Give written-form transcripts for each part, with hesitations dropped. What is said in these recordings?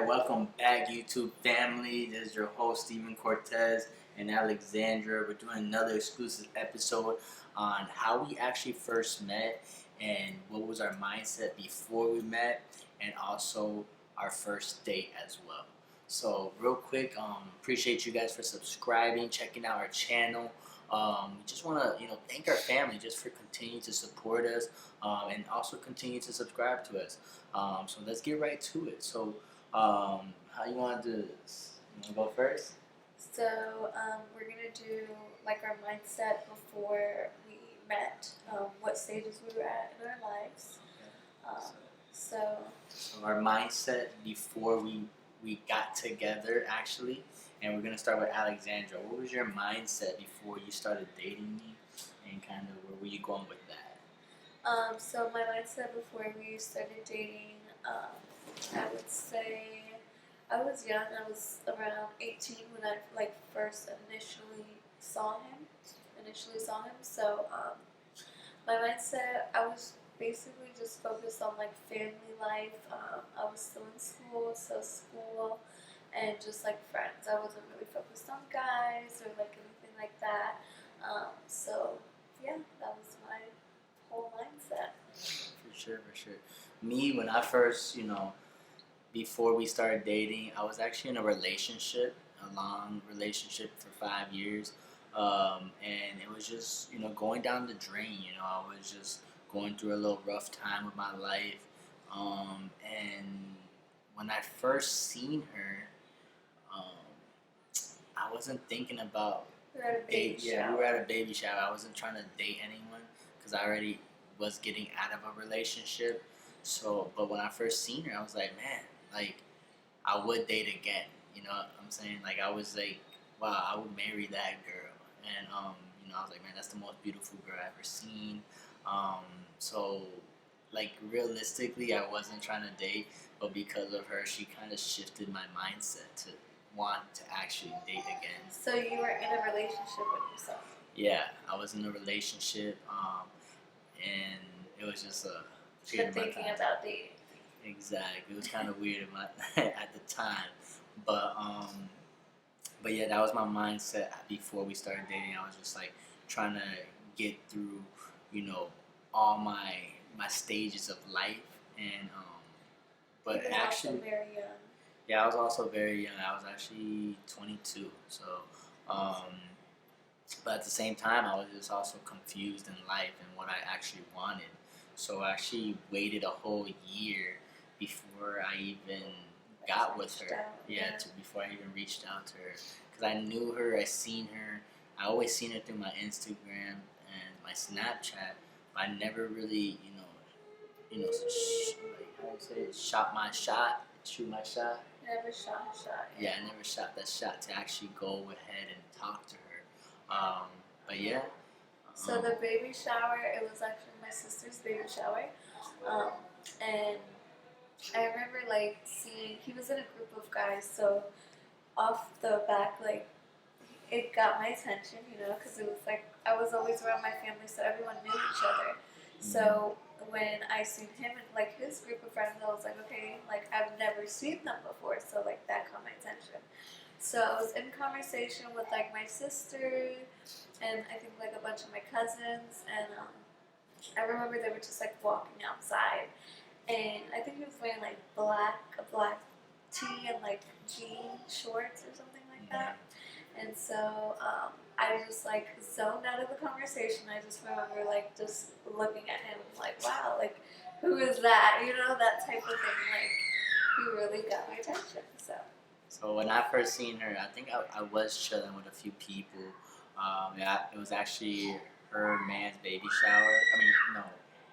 Alright, welcome back YouTube family. This is your host Steven Cortez and Alexandra. We're doing another exclusive episode on how we actually first met and what was our mindset before we met, and also our first date as well. So real quick, appreciate you guys for subscribing, checking out our channel. We just want to thank our family just for continuing to support us, and also continue to subscribe to us. So let's get right to it. So how you want to do this? You want to go first? So we're gonna do like our mindset before we met, what stages we were at in our lives. So our mindset before we got together, actually, and we're gonna start with Alexandra. What was your mindset before you started dating me, and kind of where were you going with that? so my mindset before we started dating, I would say I was young. I was around 18 when I first initially saw him. So my mindset, I was basically just focused on like family life. I was still in school, and just like friends. I wasn't really focused on guys or like anything like that. So yeah, that was my whole mindset. For sure. Me, when I first, before we started dating, I was actually in a relationship, a long relationship for 5 years. And it was just, going down the drain. I was just going through a little rough time with my life. And when I first seen her, I wasn't thinking about We were at a baby shower. Yeah, we were at a baby shower. I wasn't trying to date anyone because I already was getting out of a relationship. So, but when I first seen her, I was like, man, like I would date again. You know what I'm saying? Like I was like, wow, I would marry that girl. And I was like, man, that's the most beautiful girl I've ever seen. So like realistically, I wasn't trying to date, but because of her, she kind of shifted my mindset to want to actually date again. So you were in a relationship with yourself? Yeah, I was in a relationship, and it was just But thinking about dating. Exactly, it was kind of weird at the time, but yeah, that was my mindset before we started dating. I was just like trying to get through, all my stages of life, and but He was actually, also very young. yeah, I was also very young. I was actually 22, so but at the same time, I was just also confused in life and what I actually wanted. So I actually waited a whole year before I even got with her. Before I even reached out to her, because I knew her, I seen her. I always seen her through my Instagram and my Snapchat, but I never really, like how do you say it? Shoot my shot. Never shot a shot. Yeah, I never shot that shot to actually go ahead and talk to her. But yeah. So the baby shower, it was actually my sister's baby shower, and I remember seeing he was in a group of guys. So off the back, it got my attention, because it was I was always around my family, so everyone knew each other. So when I seen him and his group of friends, I was like, okay, I've never seen them before, so that caught my attention. So I was in conversation with my sister and I think a bunch of my cousins, and I remember they were just walking outside, and I think he was wearing a black tee and jean shorts or something like that. And so I just zoned out of the conversation. I just remember just looking at him wow, who is that? That type of thing. He really got my attention. So when I first seen her, I think I was chilling with a few people. It was actually her man's baby shower. I mean, no,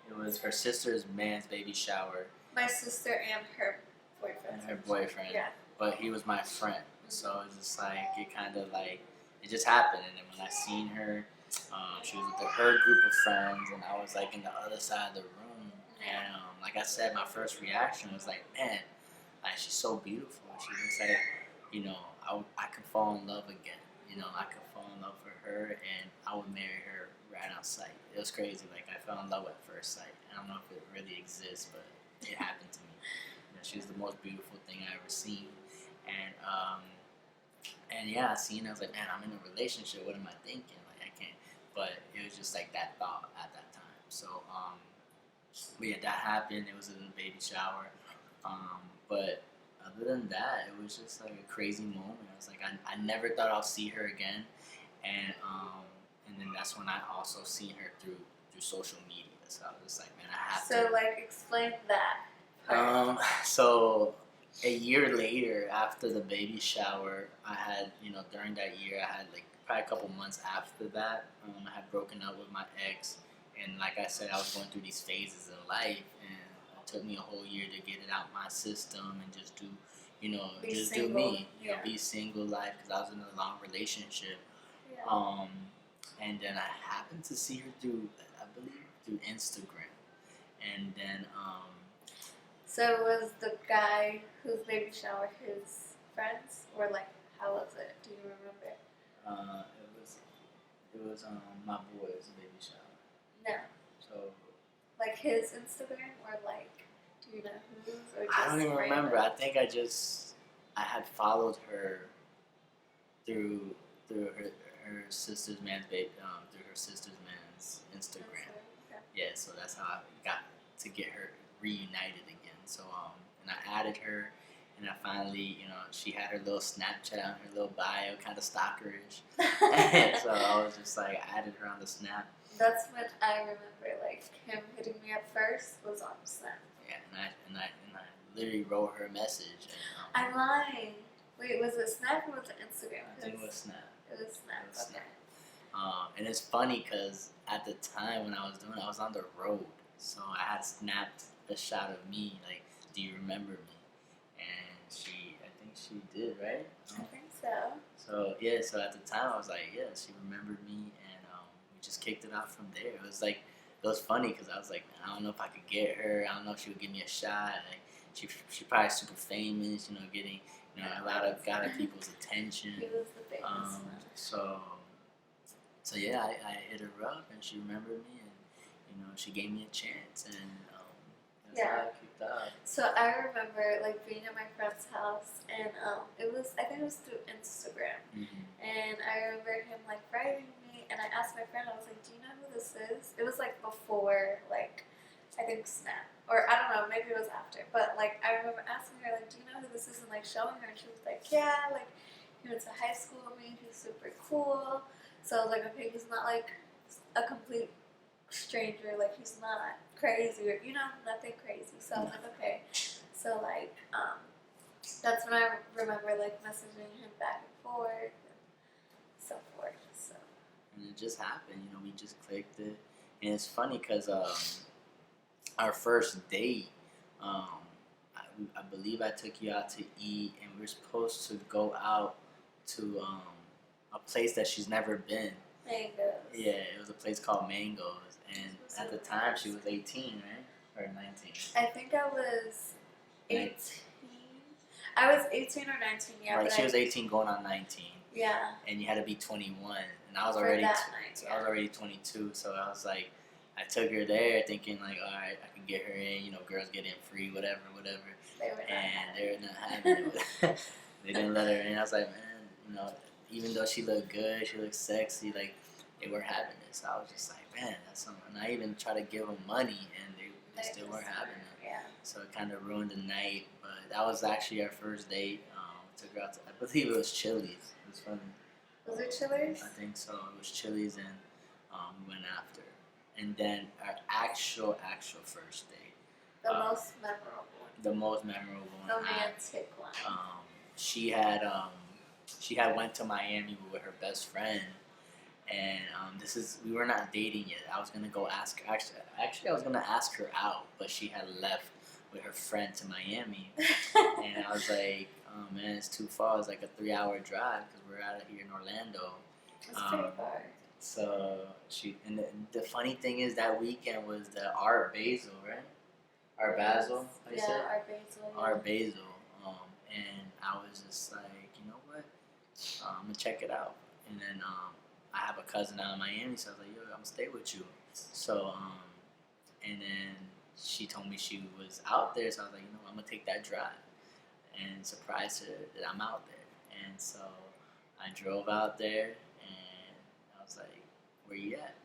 it was her sister's man's baby shower. My sister and her boyfriend. Yeah. But he was my friend, so it was just it kind of it just happened. And then when I seen her, she was with her group of friends, and I was in the other side of the room. And like I said, my first reaction was man, she's so beautiful. She looks I could fall in love again. I could fall in love with her, and I would marry her right on sight. It was crazy. I fell in love at first sight. I don't know if it really exists, but it happened to me. She's the most beautiful thing I ever seen. And yeah, I seen her, I was like, man, I'm in a relationship. What am I thinking? Like, I can't. But it was just like that thought at that time. So, but yeah, that happened. It was in the baby shower. But other than that, it was just like a crazy moment. I was like, I never thought I'll see her again. And then that's when I also seen her through social media. So I was just like, man, I have to. So, like, explain that part. So a year later, after the baby shower, I had, during that year, I had like probably a couple months after that, I had broken up with my ex, and like I said, I was going through these phases in life, and it took me a whole year to get it out my system and just do, Be just single, do me, yeah. be single life, because I was in a long relationship. Yeah. And then I happened to see her through, I believe, through Instagram, and then So was the guy whose baby shower his friends, or like how was it? Do you remember? it was my boy's baby shower. No, So like his Instagram, or like, do you know whose, or just I don't even random? remember. I think I had followed her through her sister's man's through her sister's man's Instagram. Okay. Yeah, so that's how I got to get her reunited again. So and I added her, and I finally, she had her little Snapchat on her little bio, kind of stalkerish. So I was just like, I added her on the Snap. That's when I remember, like, him hitting me up first was on Snap. Yeah, and I literally wrote her a message. And, I'm lying. Wait, was it Snap or was it Instagram? I think it was Snap. It was Snap. It was Okay. Snap. And it's funny because at the time when I was doing it, I was on the road. So I had snapped a shot of me, like, do you remember me? And I think she did, right? I think so. So, yeah, so at the time I was like, yeah, she remembered me, and we just kicked it out from there. It was like, it was funny because I was like, I don't know if I could get her. I don't know if she would give me a shot. Like, she probably super famous, getting, a lot of people's attention. He was the famous one. So yeah, I hit her up, and she remembered me, and she gave me a chance, and that's how I kicked off. So I remember like being at my friend's house, and I think it was through Instagram, and I remember him like writing me, and I asked my friend, I was like, do you know who this is? It was like before, like, I think Snap, or I don't know, maybe it was after, but like I remember asking her, like, do you know who this is, and like showing her, and she was like, yeah, like he went to high school with me, he's super cool. So I was like, okay, he's not like a complete stranger, like he's not crazy, or nothing crazy. So I was like, okay. So like that's when I remember like messaging him back and forth and so forth. So and it just happened, we just clicked it. And it's funny because our first date, I believe I took you out to eat, and we were supposed to go out to a place that she's never been. Mangoes. Yeah, it was a place called Mangoes, and at the time she was 18, right? Or 19. I think I was 18. I was 18 or 19, yeah. Right, but she was 18 going on 19. Yeah. And you had to be 21, and I was For already that night, I was already 22, so I was like, I took her there thinking like, all right, I can get her in, girls get in free, whatever. They were They were not having it. They didn't let her in. I was like, man, even though she looked good, she looked sexy, like, they weren't having it. So I was just like, man, that's something. And I even tried to give them money, and they still weren't having it. Yeah. So it kind of ruined the night. But that was actually our first date. Took her out to, I believe it was Chili's. It was fun. Was it Chili's? I think so. It was Chili's, and we went after. And then our actual first date. The most memorable one. The most memorable one. Romantic one. She had went to Miami with her best friend, and we were not dating yet. I was gonna go ask her. Actually, I was gonna ask her out, but she had left with her friend to Miami, and I was like, oh man, it's too far. It's like a 3-hour drive because we're out of here in Orlando. It's pretty far. So and the funny thing is that weekend was the Art Basel, right? Art Basel, Yeah, Art Basel. Yeah. Art Basel. And I was just like, you know what? I'm gonna check it out. And then I have a cousin out in Miami, so I was like, yo, I'm gonna stay with you. So and then she told me she was out there, so I was like, I'm gonna take that drive and surprise her that I'm out there. And so I drove out there, and I was like, "Where you at?"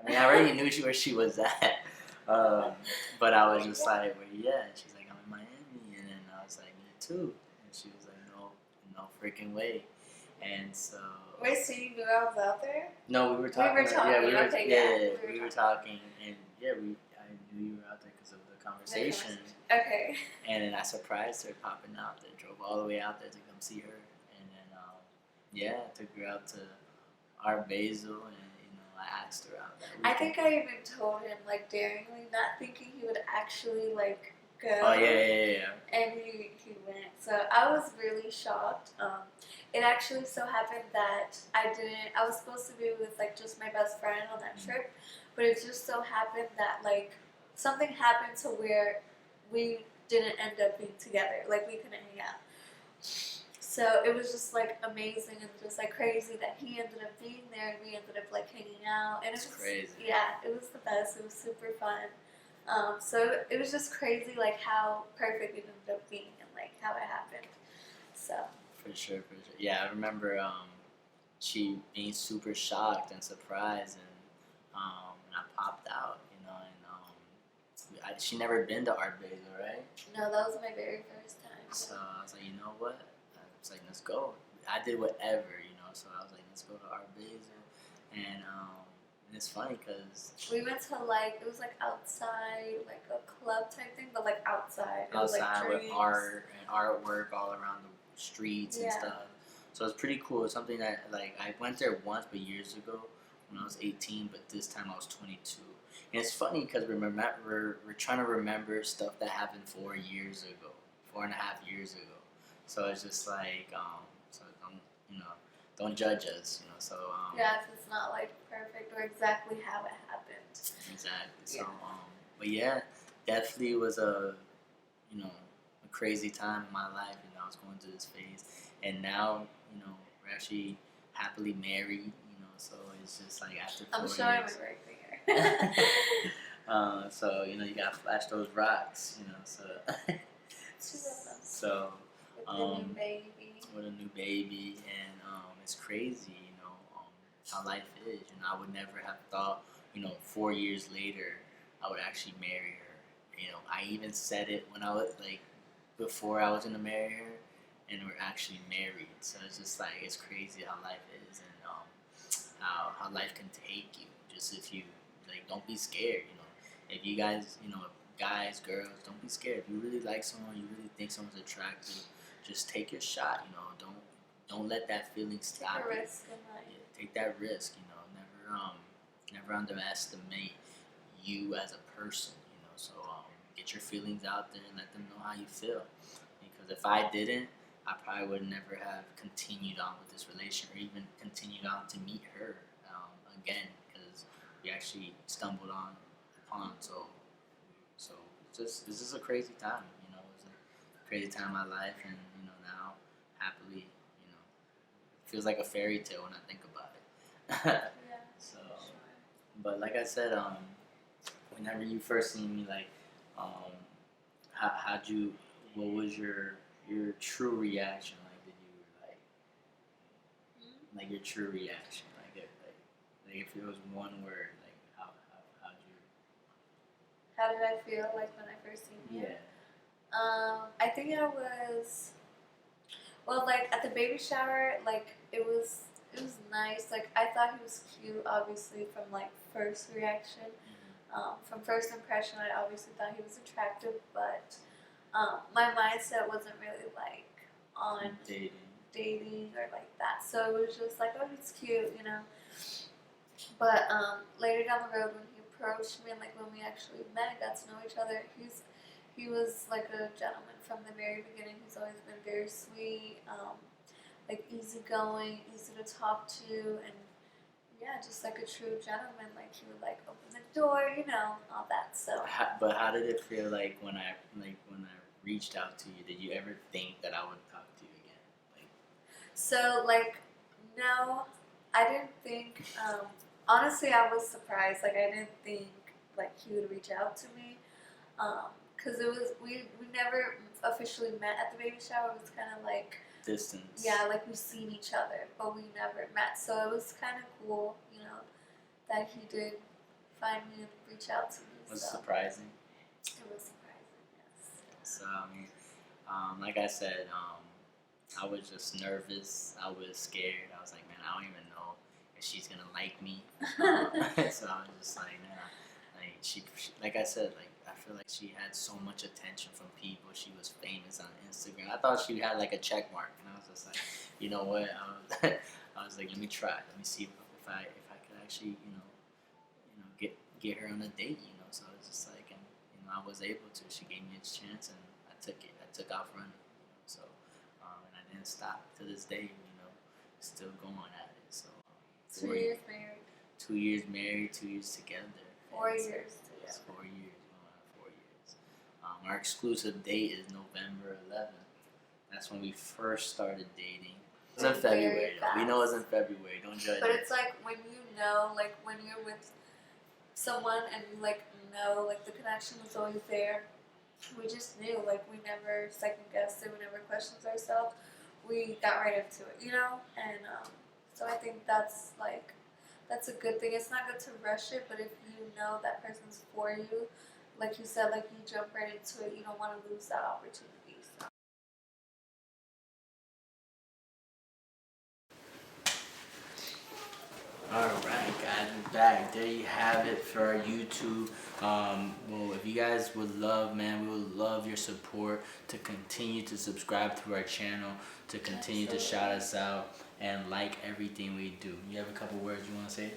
I mean, I already knew where she was at, but I was just like, "Where you at?" And she's like, "I'm in Miami," and then I was like, "Me too." And she was like, "No freaking way." And so. Wait, so you knew I was out there? No, we were talking. We were talking. Yeah, we were. Okay, Yeah, we were talking, and yeah, I knew you were out there because of the conversation. Okay. And then I surprised her popping out there, drove all the way out there to come see her, and then yeah, I took her out to Art Basel, and I asked her out that I weekend. think I even told him like daringly, not thinking he would actually like go. Oh yeah. And he went. So I was really shocked. It actually so happened that I was supposed to be with like just my best friend on that trip, but it just so happened that like something happened to where we didn't end up being together. Like we couldn't hang out. So it was just like amazing and just like crazy that he ended up being there and we ended up like hanging out. And it was crazy. Yeah, it was the best. It was super fun. So it was just crazy like how perfect it ended up being and like how it happened. So. For sure. Yeah, I remember she being super shocked and surprised, and I popped out, and she never been to Art Basel, right? No, that was my very first time. So I was like, you know what? I was like, let's go. I did whatever, so I was like, let's go to Art Basel, and it's funny because we went to like it was like outside, like a club type thing, but like outside. It outside was, like, with drinks. art and artwork all around the streets and Yeah. stuff. So it's pretty cool. It's something that like I went there once, but years ago when I was 18. But this time I was 22. And it's funny because we're trying to remember stuff that happened 4 years ago, 4.5 years ago. So it's just like so don't judge us, So Yeah, it's not like perfect or exactly how it happened. exactly. So Yeah. but yeah, definitely was a crazy time in my life. I was going through this phase, and now we're actually happily married. So it's just like after 4 I'm years. showing my ring finger. So you gotta flash those rocks. So so With the new baby. with a new baby, and it's crazy. How life is. I would never have thought. 4 years later, I would actually marry her. I even said it when I was like before I was gonna marry her, and we're actually married. So it's just like it's crazy how life is, and how life can take you. Just if you like, don't be scared. If you guys, guys, girls, don't be scared. If you really like someone, you really think someone's attractive, just take your shot. Don't let that feeling stop Take a you. risk in life. Yeah, take that risk. Never underestimate you as a person. So get your feelings out there and let them know how you feel. Because if I didn't, I probably would never have continued on with this relation, or even continued on to meet her again, because we actually stumbled upon. So this is a crazy time. It was a crazy time in my life, and now happily, feels like a fairy tale when I think about it. Yeah. So, but like I said, whenever you first seen me, like, what was your true reaction? Like, did you like your true reaction? Like if it was one word, like How did I feel like when I first seen you? Yeah. I think I was. Well, like at the baby shower, like it was nice. Like I thought he was cute, obviously from like first reaction. From first impression, I obviously thought he was attractive, but my mindset wasn't really like on dating or like that. So it was just like, oh, he's cute, But later down the road, when he approached me and like when we actually met and got to know each other, he was like a gentleman from the very beginning. He's always been very sweet, like easygoing, easy to talk to, and yeah, just like a true gentleman. Like he would like open the door, all that. So. But how did it feel like when I reached out to you? Did you ever think that I would talk to you again? So like, no, I didn't think. Honestly, I was surprised. Like I didn't think like he would reach out to me. Because it was we never officially met at the baby shower. It was kind of like Distance. yeah, like we've seen each other, but we never met. So it was kind of cool, you know, that he did find me and reach out to me. Was So surprising. it was surprising, yes. So I mean, like I said, I was just nervous. I was scared. I was like, man, I don't even know if she's gonna like me. So I was just like, nah. Like she, like I said, like I feel like she had so much attention from people. She was famous on Instagram. I thought she had like a check mark, and I was just like, you know what? I was like, let me try. Let me see if I could actually, get her on a date. So I was just like, and I was able to. She gave me a chance, and I took it. I took off running. So, and I didn't stop to this day. Still going at it. So, 2 years married. 2 years married, 2 years together. 4 years It's together. 4 years. Going on 4 years. Our exclusive date is November 11th. That's when we first started dating. It was in February. We know it's in February. Don't judge. But it's like when you know, like when you're with someone and you like know, like the connection was always there. We just knew, like we never second guessed it. We never questioned ourselves. We got right into it, And so I think that's a good thing. It's not good to rush it, but if you know that person's for you, like you said, like you jump right into it. You don't want to lose that opportunity. So. Alright guys, we're back. There you have it for our YouTube. Well, if you guys would love, man, we would love your support to continue to subscribe to our channel, to continue to shout us out and like everything we do. You have a couple words you want to say?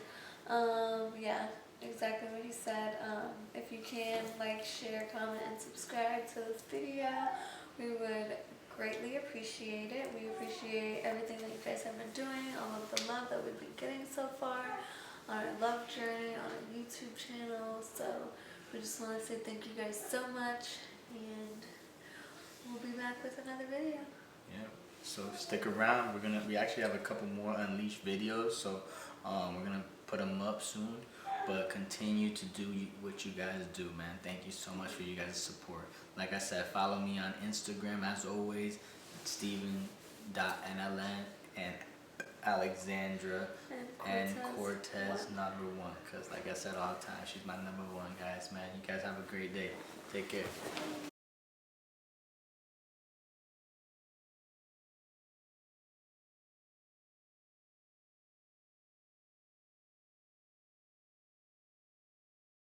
Yeah, exactly what he said. If you can, like, share, comment, and subscribe to this video, we would greatly appreciate it. We appreciate everything that you guys have been doing, all of the love that we've been getting so far on our love journey, on our YouTube channel. So we just want to say thank you guys so much, and we'll be back with another video. Yeah. So stick around. We actually have a couple more Unleashed videos, so we're gonna put them up soon. But continue to do what you guys do, man. Thank you so much for you guys' support. Like I said, follow me on Instagram as always, Steven.NLN and Alexandra and Cortez #1. Cause like I said all the time, she's my #1, guys. Man, you guys have a great day. Take care.